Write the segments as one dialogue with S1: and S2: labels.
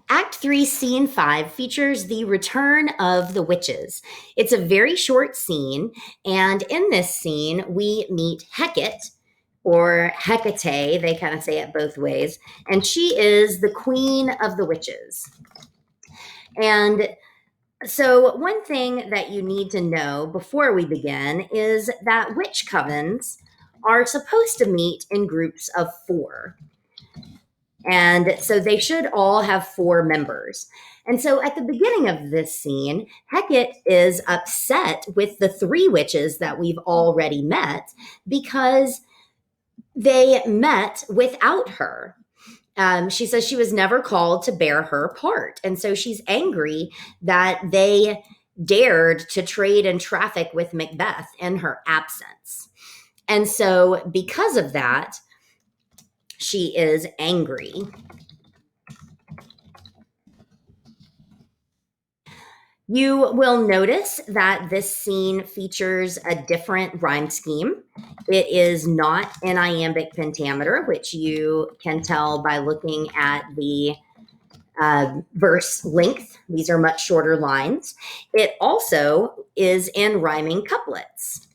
S1: Act 3, Scene 5 features the return of the witches. It's a very short scene, and in this scene, we meet Hecate, or Hecate, they kind of say it both ways, and she is the queen of the witches. And so, one thing that you need to know before we begin is that witch covens are supposed to meet in groups of four. And so they should all have four members. And so at the beginning of this scene, Hecate is upset with the three witches that we've already met because they met without her. She says she was never called to bear her part. And so she's angry that they dared to trade and traffic with Macbeth in her absence. And so, because of that, she is angry. You will notice that this scene features a different rhyme scheme. It is not in iambic pentameter, which you can tell by looking at the verse length. These are much shorter lines. It also is in rhyming couplets.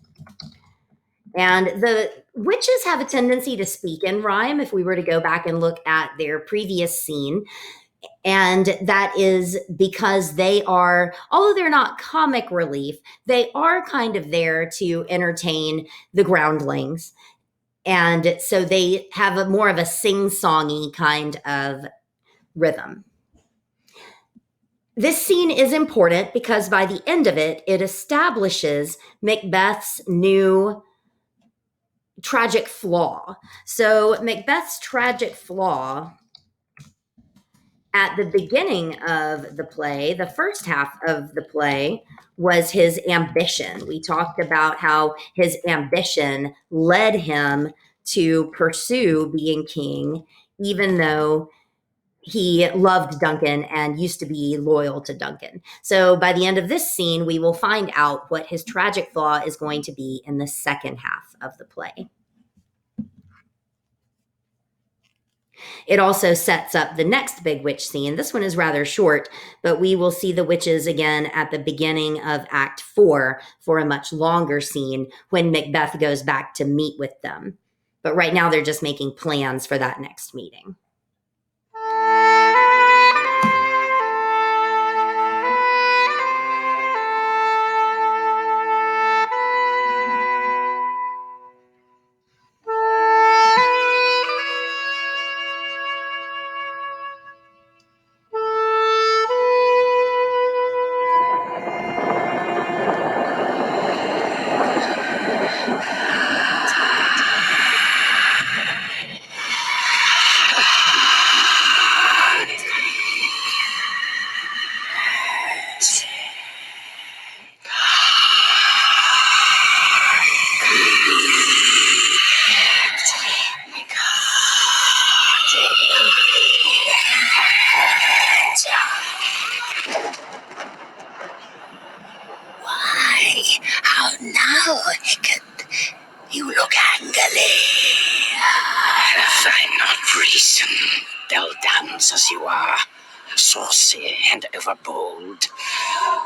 S1: And the witches have a tendency to speak in rhyme if we were to go back and look at their previous scene. And that is because they are, although they're not comic relief, they are kind of there to entertain the groundlings. And so they have more of a sing-songy kind of rhythm. This scene is important because by the end of it, it establishes Macbeth's new tragic flaw. So Macbeth's tragic flaw at the beginning of the play, the first half of the play, was his ambition. We talked about how his ambition led him to pursue being king, even though he loved Duncan and used to be loyal to Duncan. So by the end of this scene, we will find out what his tragic flaw is going to be in the second half of the play. It also sets up the next big witch scene. This one is rather short, but we will see the witches again at the beginning of Act 4 for a much longer scene when Macbeth goes back to meet with them. But right now they're just making plans for that next meeting.
S2: How now, Hecate? You look angrily. Have I not reason, beldams as you are, saucy and overbold?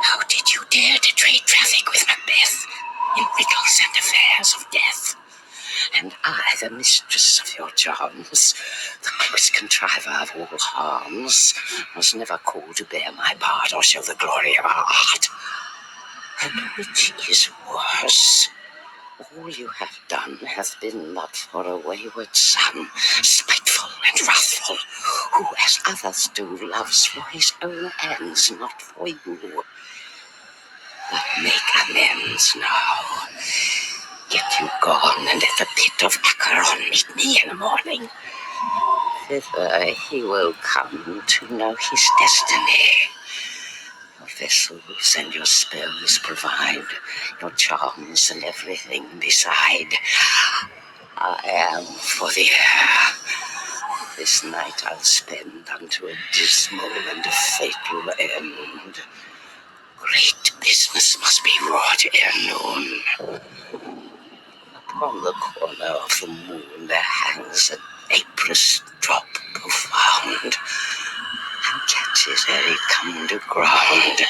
S2: How did you dare to trade traffic with Macbeth in riddles and affairs of death? And I, the mistress of your charms, the quickest contriver of all harms, was never called to bear my part or show the glory of our art. And which is worse, all you have done hath been but for a wayward son, spiteful and wrathful, who, as others do, loves for his own ends, not for you. But make amends now. Get you gone, and at the pit of Acheron meet me in the morning. Thither he will come to know his destiny. Your vessels and your spells provide, your charms and everything beside. I am for the air. This night I'll spend unto a dismal and a fatal end. Great business must be wrought ere noon. Upon the corner of the moon there hangs an apris drop profound. And yet voices ere he come to ground,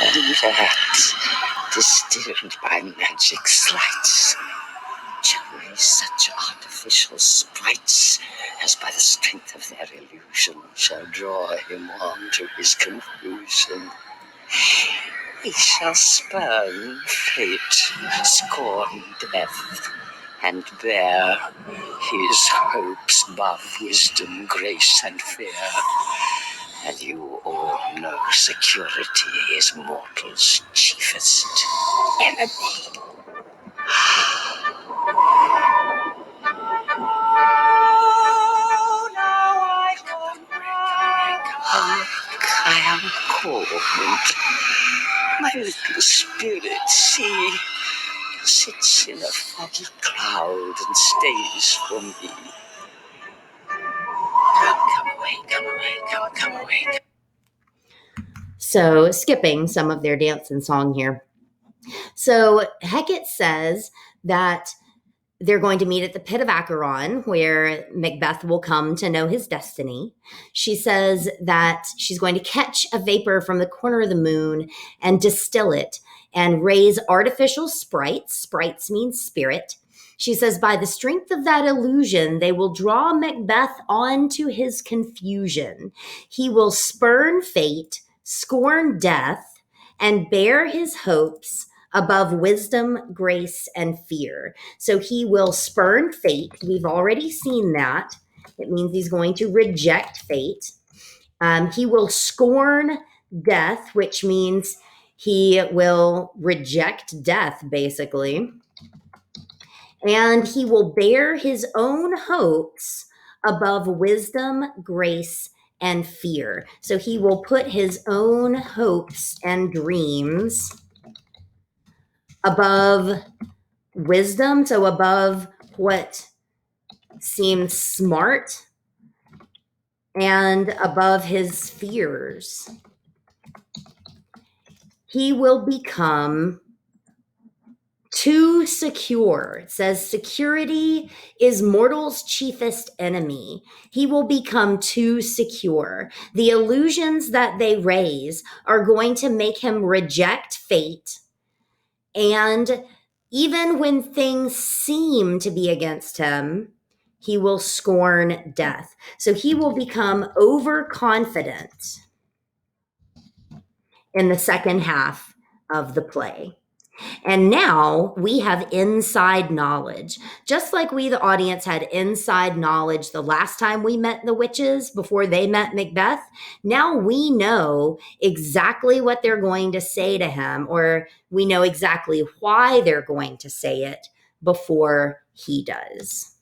S2: and that, distilled by magic sleights, shall raise such artificial sprites as by the strength of their illusion shall draw him on to his confusion. He shall spurn fate, scorn death, and bear his hopes above wisdom, grace, and fear. And you all know security is mortal's chiefest enemy. Oh, now I am cold. My little spirit, see, sits in a foggy cloud and stays for me. Come away, come away, come away.
S1: So, skipping some of their dance and song here. So, Hecate says that they're going to meet at the pit of Acheron, where Macbeth will come to know his destiny. She says that she's going to catch a vapor from the corner of the moon and distill it and raise artificial sprites. Sprites means spirit. She says, by the strength of that illusion, they will draw Macbeth on to his confusion. He will spurn fate, scorn death, and bear his hopes above wisdom, grace, and fear. So he will spurn fate. We've already seen that. It means he's going to reject fate. He will scorn death, which means he will reject death, basically. And he will bear his own hopes above wisdom, grace, and fear. So he will put his own hopes and dreams above wisdom, so above what seems smart, and above his fears. He will become too secure. It says security is mortal's chiefest enemy. He will become too secure. The illusions that they raise are going to make him reject fate. And even when things seem to be against him, he will scorn death. So he will become overconfident in the second half of the play. And now we have inside knowledge. Just like we, the audience, had inside knowledge the last time we met the witches before they met Macbeth, now we know exactly what they're going to say to him, or we know exactly why they're going to say it before he does.